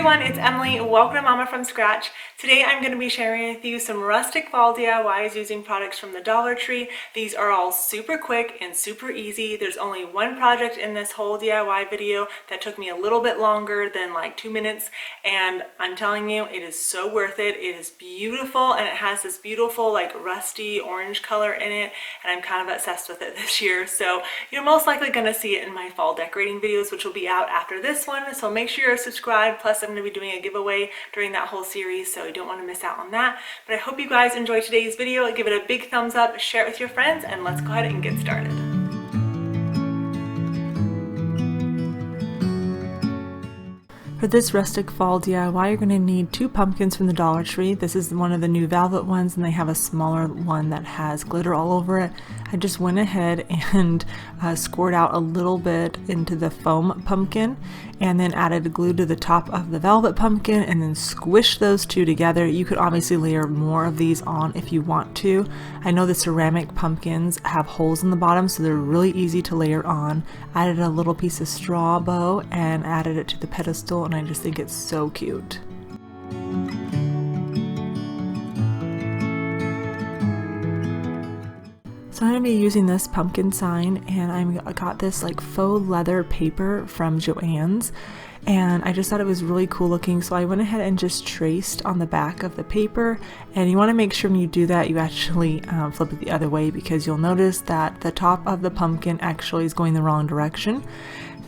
everyone, it's Emily. Welcome to Mama from Scratch. Today I'm going to be sharing with you some rustic fall DIYs using products from the Dollar Tree. These are all super quick and super easy. There's only one project in this whole DIY video that took me a little bit longer than like 2 minutes, and I'm telling you, it is so worth it. It is beautiful, and it has this beautiful like rusty orange color in it, and I'm kind of obsessed with it this year. So you're most likely going to see it in my fall decorating videos, which will be out after this one. So make sure you're subscribed. Plus I'm going to be doing a giveaway during that whole series, so you don't want to miss out on that. But I hope you guys enjoyed today's video. Give it a big thumbs up, share it with your friends, and let's go ahead and get started. For this rustic fall DIY, you're going to need 2 pumpkins from the Dollar Tree. This is one of the new velvet ones, and they have a smaller one that has glitter all over it. I just went ahead and scored out a little bit into the foam pumpkin, and then added glue to the top of the velvet pumpkin, and then squished those two together. You could obviously layer more of these on if you want to. I know the ceramic pumpkins have holes in the bottom, so they're really easy to layer on. Added a little piece of straw bow and added it to the pedestal, and I just think it's so cute. So I'm going to be using this pumpkin sign, and I got this like faux leather paper from Joann's, and I just thought it was really cool looking, so I went ahead and just traced on the back of the paper. And you want to make sure when you do that you actually flip it the other way, because you'll notice that the top of the pumpkin actually is going the wrong direction.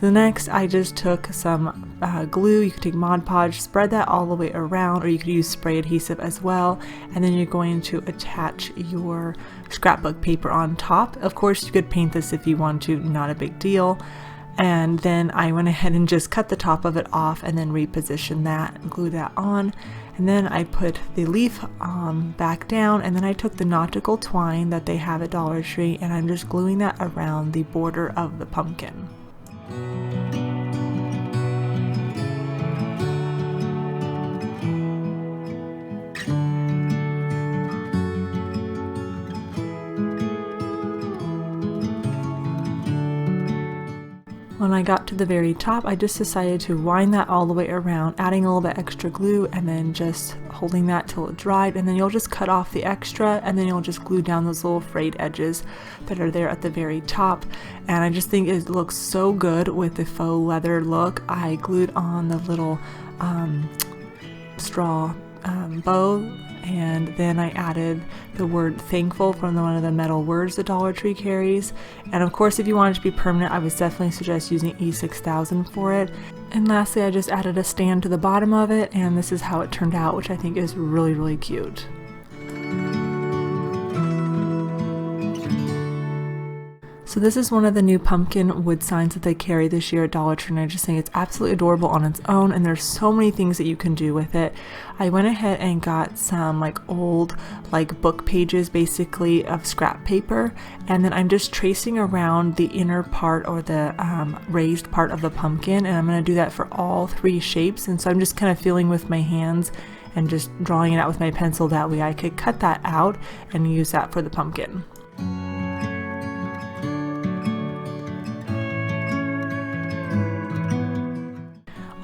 So next I just took some glue. You could take Mod Podge, spread that all the way around, or you could use spray adhesive as well, and then you're going to attach your scrapbook paper on top. Of course you could paint this if you want to, not a big deal. And then I went ahead and just cut the top of it off and then reposition that and glue that on. And then I put the leaf back down, and then I took the nautical twine that they have at Dollar Tree, and I'm just gluing that around the border of the pumpkin. When I got to the very top, I just decided to wind that all the way around, adding a little bit extra glue, and then just holding that till it dried, and then you'll just cut off the extra, and then you'll just glue down those little frayed edges that are there at the very top. And I just think it looks so good with the faux leather look. I glued on the little straw bow, and then I added the word thankful from one of the metal words the Dollar Tree carries. And of course, if you want it to be permanent, I would definitely suggest using E6000 for it. And lastly, I just added a stand to the bottom of it, and this is how it turned out, which I think is really, really cute. So this is one of the new pumpkin wood signs that they carry this year at Dollar Tree, and I just think it's absolutely adorable on its own, and there's so many things that you can do with it. I went ahead and got some like old like book pages basically of scrap paper, and then I'm just tracing around the inner part, or the raised part of the pumpkin, and I'm going to do that for all 3 shapes. And so I'm just kind of feeling with my hands and just drawing it out with my pencil, that way I could cut that out and use that for the pumpkin.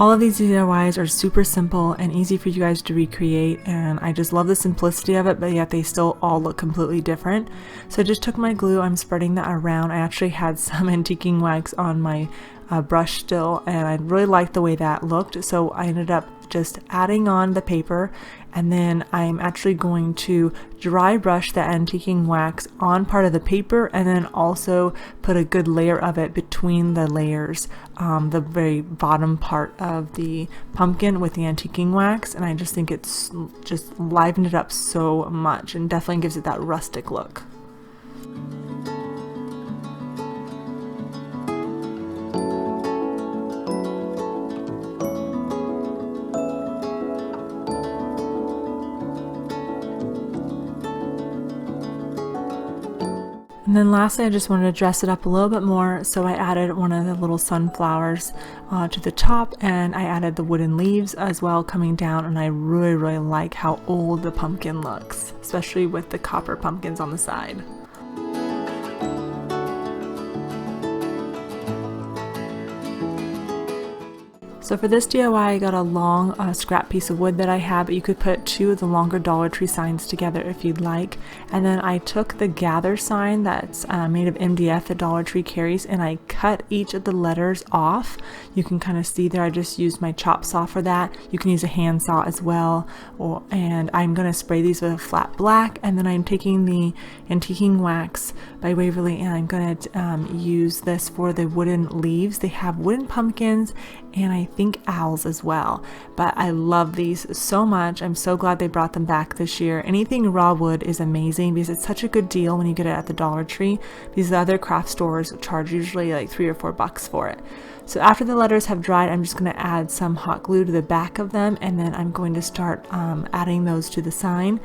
All of these DIYs are super simple and easy for you guys to recreate, and I just love the simplicity of it, but yet they still all look completely different. So I just took my glue, I'm spreading that around. I actually had some antiquing wax on my brush still, and I really liked the way that looked, so I ended up just adding on the paper, and then I'm actually going to dry brush the antiquing wax on part of the paper, and then also put a good layer of it between the layers, the very bottom part of the pumpkin with the antiquing wax. And I just think it's just livened it up so much, and definitely gives it that rustic look. And then lastly, I just wanted to dress it up a little bit more, so I added one of the little sunflowers to the top, and I added the wooden leaves as well coming down, and I really, really like how old the pumpkin looks, especially with the copper pumpkins on the side. So for this DIY, I got a long scrap piece of wood that I have, but you could put 2 of the longer Dollar Tree signs together if you'd like. And then I took the gather sign that's made of MDF that Dollar Tree carries, and I cut each of the letters off. You can kind of see there, I just used my chop saw for that. You can use a hand saw as well. And I'm going to spray these with a flat black, and then I'm taking the antiquing wax by Waverly, and I'm going to use this for the wooden leaves. They have wooden pumpkins and I think owls as well, but I love these so much. I'm so glad they brought them back this year. Anything raw wood is amazing because it's such a good deal when you get it at the Dollar Tree. These other craft stores charge usually like $3 or $4 for it. So after the letters have dried, I'm just going to add some hot glue to the back of them, and then I'm going to start adding those to the sign.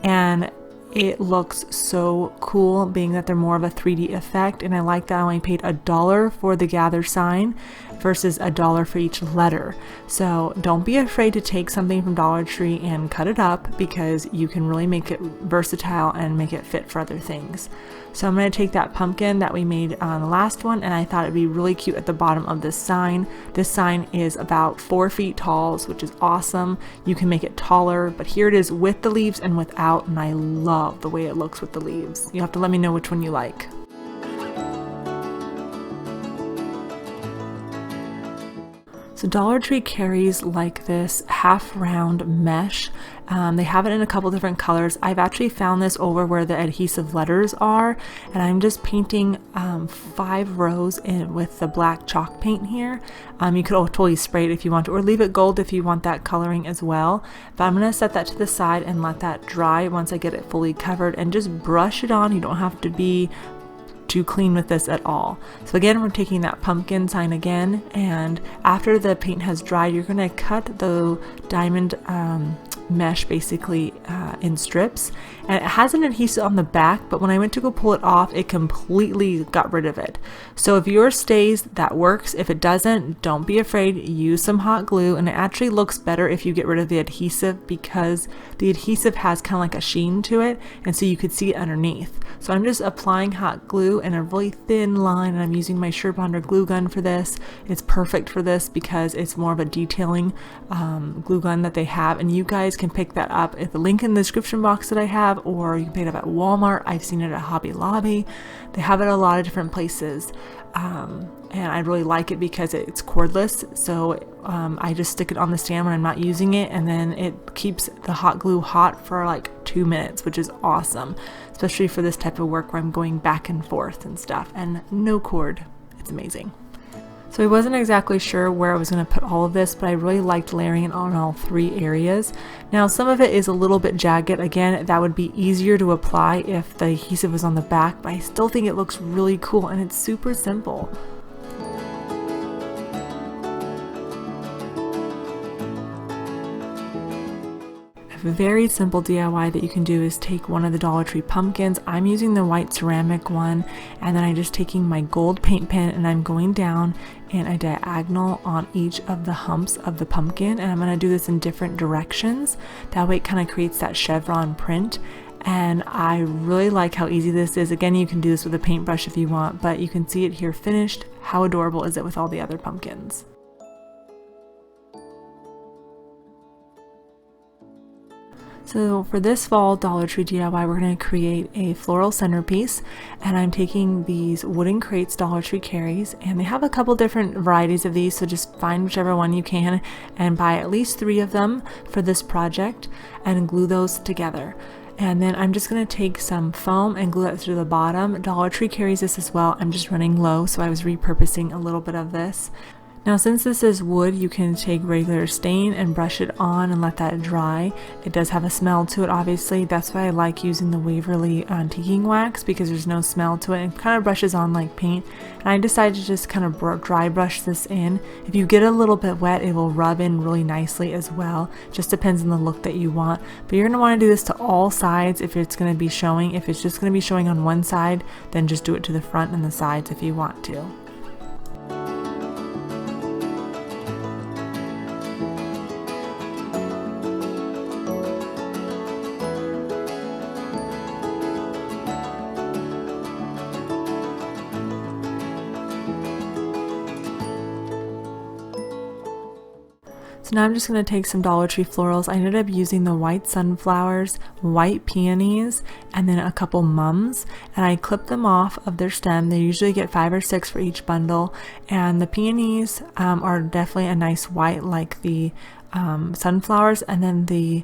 And it looks so cool, being that they're more of a 3D effect, and I like that I only paid $1 for the gather sign versus $1 for each letter. So don't be afraid to take something from Dollar Tree and cut it up, because you can really make it versatile and make it fit for other things. So I'm going to take that pumpkin that we made on the last one, and I thought it'd be really cute at the bottom of this sign. This sign is about 4 feet tall, which is awesome. You can make it taller, but here it is with the leaves and without, and I love the way it looks with the leaves. You have to let me know which one you like. So Dollar Tree carries like this half round mesh. They have it in a couple different colors. I've actually found this over where the adhesive letters are, and I'm just painting 5 rows in with the black chalk paint here. You could totally spray it if you want to, or leave it gold if you want that coloring as well. But I'm going to set that to the side and let that dry once I get it fully covered, and just brush it on. You don't have to be too clean with this at all. So again, we're taking that pumpkin sign again, and after the paint has dried, you're going to cut the diamond mesh basically in strips, and it has an adhesive on the back, but when I went to go pull it off, it completely got rid of it. So if yours stays, that works. If it doesn't, don't be afraid, use some hot glue, and it actually looks better if you get rid of the adhesive, because the adhesive has kind of like a sheen to it, and so you could see it underneath. So I'm just applying hot glue in a really thin line, and I'm using my Sure glue gun for this. It's perfect for this because it's more of a detailing glue gun that they have, and you guys can pick that up at the link in the description box that I have, or you can pick it up at Walmart. I've seen it at Hobby Lobby. They have it at a lot of different places, and I really like it because it's cordless, so I just stick it on the stand when I'm not using it, and then it keeps the hot glue hot for like 2 minutes, which is awesome, especially for this type of work where I'm going back and forth and stuff, and no cord. It's amazing. So I wasn't exactly sure where I was going to put all of this, but I really liked layering it on all 3 areas. Now some of it is a little bit jagged. Again, that would be easier to apply if the adhesive was on the back, but I still think it looks really cool, and it's super simple. A very simple DIY that you can do is take one of the Dollar Tree pumpkins. I'm using the white ceramic one, and then I'm just taking my gold paint pen, and I'm going down in a diagonal on each of the humps of the pumpkin, and I'm going to do this in different directions. That way it kind of creates that chevron print, and I really like how easy this is. Again, you can do this with a paintbrush if you want, but you can see it here finished. How adorable is it with all the other pumpkins? So for this fall Dollar Tree DIY, we're going to create a floral centerpiece, and I'm taking these wooden crates Dollar Tree carries, and they have a couple different varieties of these, so just find whichever one you can and buy at least 3 of them for this project and glue those together. And then I'm just going to take some foam and glue that through the bottom. Dollar Tree carries this as well. I'm just running low, so I was repurposing a little bit of this. Now since this is wood, you can take regular stain and brush it on and let that dry. It does have a smell to it, obviously. That's why I like using the Waverly antiquing wax, because there's no smell to it and it kind of brushes on like paint. And I decided to just kind of dry brush this in. If you get a little bit wet, it will rub in really nicely as well. Just depends on the look that you want. But you're going to want to do this to all sides if it's going to be showing. If it's just going to be showing on one side, then just do it to the front and the sides if you want to. So now I'm just going to take some Dollar Tree florals. I ended up using the white sunflowers, white peonies, and then a couple mums, and I clipped them off of their stem. They usually get 5 or 6 for each bundle, and the peonies are definitely a nice white like the sunflowers, and then the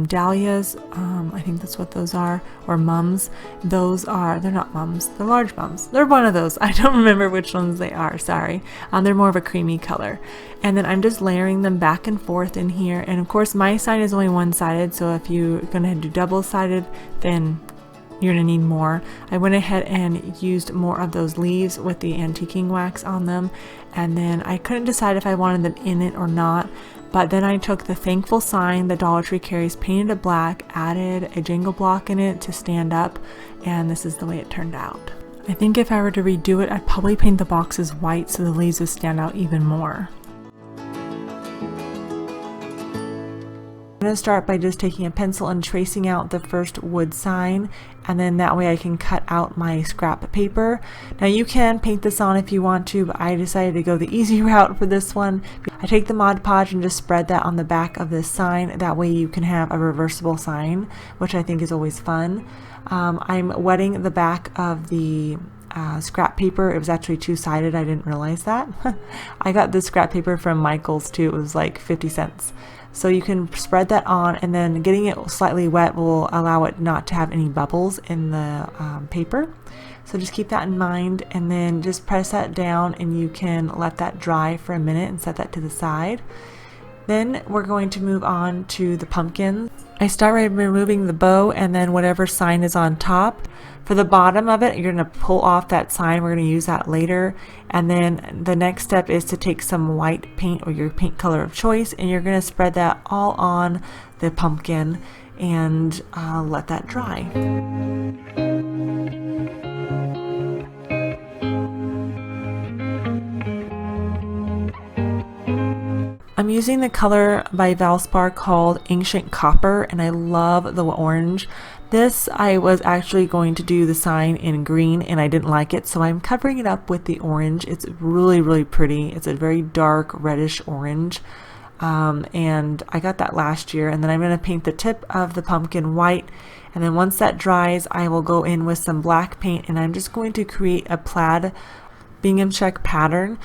dahlias, I think that's what those are, or mums. Those are, they're not mums, they're large mums. They're one of those. I don't remember which ones they are, sorry. They're more of a creamy color. And then I'm just layering them back and forth in here. And of course my sign is only one-sided, so if you're gonna do double-sided, then you're gonna need more. I went ahead and used more of those leaves with the antiquing wax on them, and then I couldn't decide if I wanted them in it or not. But then I took the thankful sign that Dollar Tree carries, painted it black, added a jingle block in it to stand up, and this is the way it turned out. I think if I were to redo it, I'd probably paint the boxes white so the leaves would stand out even more. I'm going to start by just taking a pencil and tracing out the first wood sign, and then that way I can cut out my scrap paper. Now you can paint this on if you want to, but I decided to go the easy route for this one. I take the Mod Podge and just spread that on the back of this sign. That way you can have a reversible sign, which I think is always fun. I'm wetting the back of the scrap paper. It was actually two-sided. I didn't realize that. I got this scrap paper from Michael's too. It was like 50 cents. So you can spread that on, and then getting it slightly wet will allow it not to have any bubbles in the paper. So just keep that in mind, and then just press that down, and you can let that dry for a minute and set that to the side. Then we're going to move on to the pumpkin. I start by removing the bow and then whatever sign is on top. For the bottom of it, you're going to pull off that sign. We're going to use that later. And then the next step is to take some white paint or your paint color of choice, and you're going to spread that all on the pumpkin and let that dry. I'm using the color by Valspar called Ancient Copper, and I love the orange. This, I was actually going to do the sign in green and I didn't like it, so I'm covering it up with the orange. It's really, really pretty. It's a very dark reddish orange, and I got that last year. And then I'm going to paint the tip of the pumpkin white, and then once that dries, I will go in with some black paint, and I'm just going to create a plaid Bingham check pattern.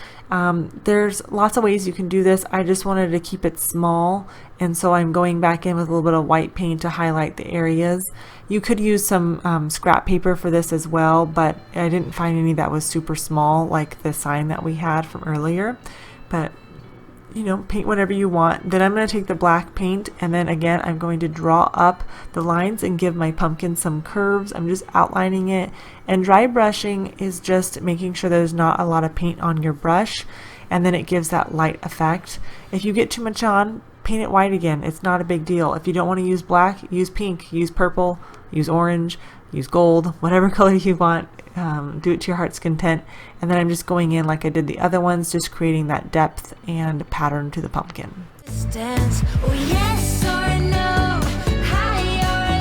There's lots of ways you can do this. I just wanted to keep it small, and so I'm going back in with a little bit of white paint to highlight the areas. You could use some scrap paper for this as well, but I didn't find any that was super small like the sign that we had from earlier. But you know, paint whatever you want. Then I'm going to take the black paint, and then again I'm going to draw up the lines and give my pumpkin some curves. I'm just outlining it, and dry brushing is just making sure there's not a lot of paint on your brush, and then it gives that light effect. If you get too much on, paint it white again. It's not a big deal. If you don't want to use black, use pink, use purple, use orange, use gold, whatever color you want. Do it to your heart's content. And then I'm just going in like I did the other ones, just creating that depth and pattern to the pumpkin. Distance, oh yes or no, high or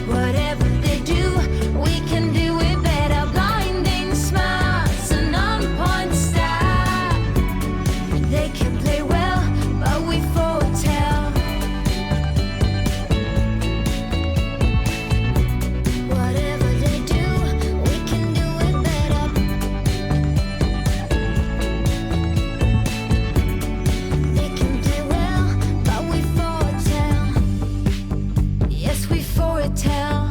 low, whatever they do, we can do it better. Blinding smiles and on-point style, they can play well, but we foretell. Whatever they do, we can do it better. They can play well, but we foretell. Yes, we foretell.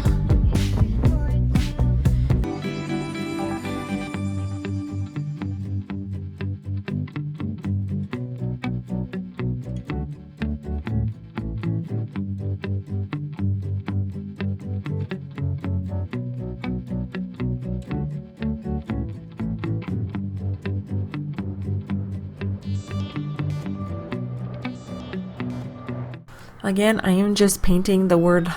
Again, I am just painting the word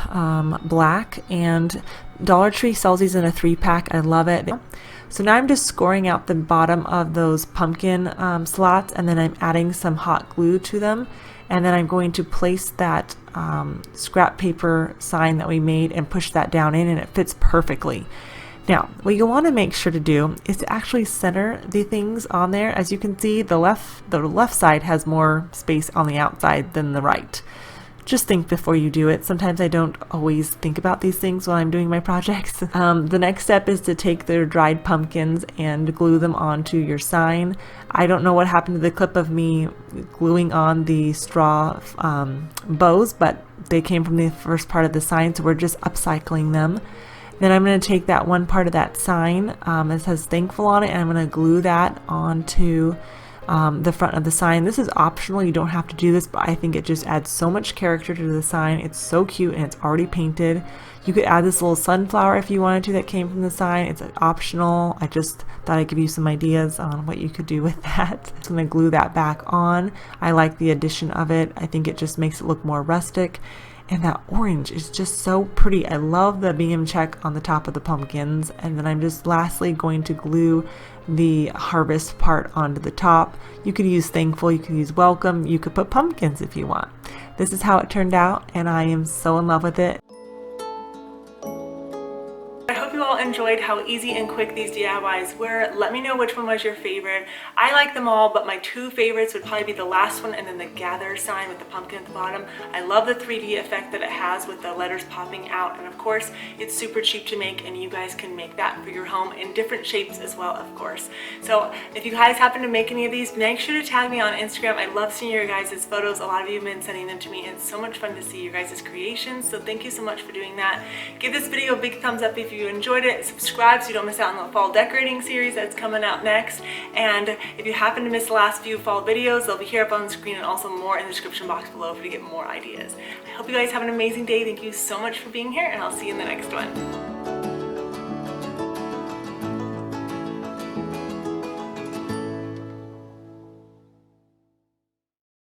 black, and Dollar Tree sells these in a 3-pack. I love it. So now I'm just scoring out the bottom of those pumpkin slots, and then I'm adding some hot glue to them, and then I'm going to place that scrap paper sign that we made and push that down in, and it fits perfectly. Now, what you'll want to make sure to do is to actually center the things on there. As you can see, the left side has more space on the outside than the right. Just think before you do it. Sometimes I don't always think about these things while I'm doing my projects. The next step is to take the dried pumpkins and glue them onto your sign. I don't know what happened to the clip of me gluing on the straw bows, but they came from the first part of the sign, so we're just upcycling them. Then I'm going to take that one part of that sign that says thankful on it, and I'm going to glue that onto the front of the sign. This is optional, you don't have to do this, but I think it just adds so much character to the sign. It's so cute and it's already painted. You could add this little sunflower if you wanted to that came from the sign. It's optional. I just thought I'd give you some ideas on what you could do with that. I'm going to glue that back on. I like the addition of it. I think it just makes it look more rustic. And that orange is just so pretty. I love the BM check on the top of the pumpkins. And then I'm just lastly going to glue the harvest part onto the top. You could use thankful, you could use welcome, you could put pumpkins if you want. This is how it turned out, and I am so in love with it. I hope you all enjoyed how easy and quick these DIYs were. Let me know which one was your favorite. I like them all, but my two favorites would probably be the last one and then the gather sign with the pumpkin at the bottom. I love the 3D effect that it has with the letters popping out, and of course it's super cheap to make, and you guys can make that for your home in different shapes as well, of course. So if you guys happen to make any of these, make sure to tag me on Instagram. I love seeing your guys' photos. A lot of you have been sending them to me, and it's so much fun to see your guys' creations, so thank you so much for doing that. Give this video a big thumbs up if you enjoyed it. Subscribe so you don't miss out on the fall decorating series that's coming out next. And if you happen to miss the last few fall videos, they'll be here up on the screen and also more in the description box below for you to get more ideas. I hope you guys have an amazing day. Thank you so much for being here, and I'll see you in the next one.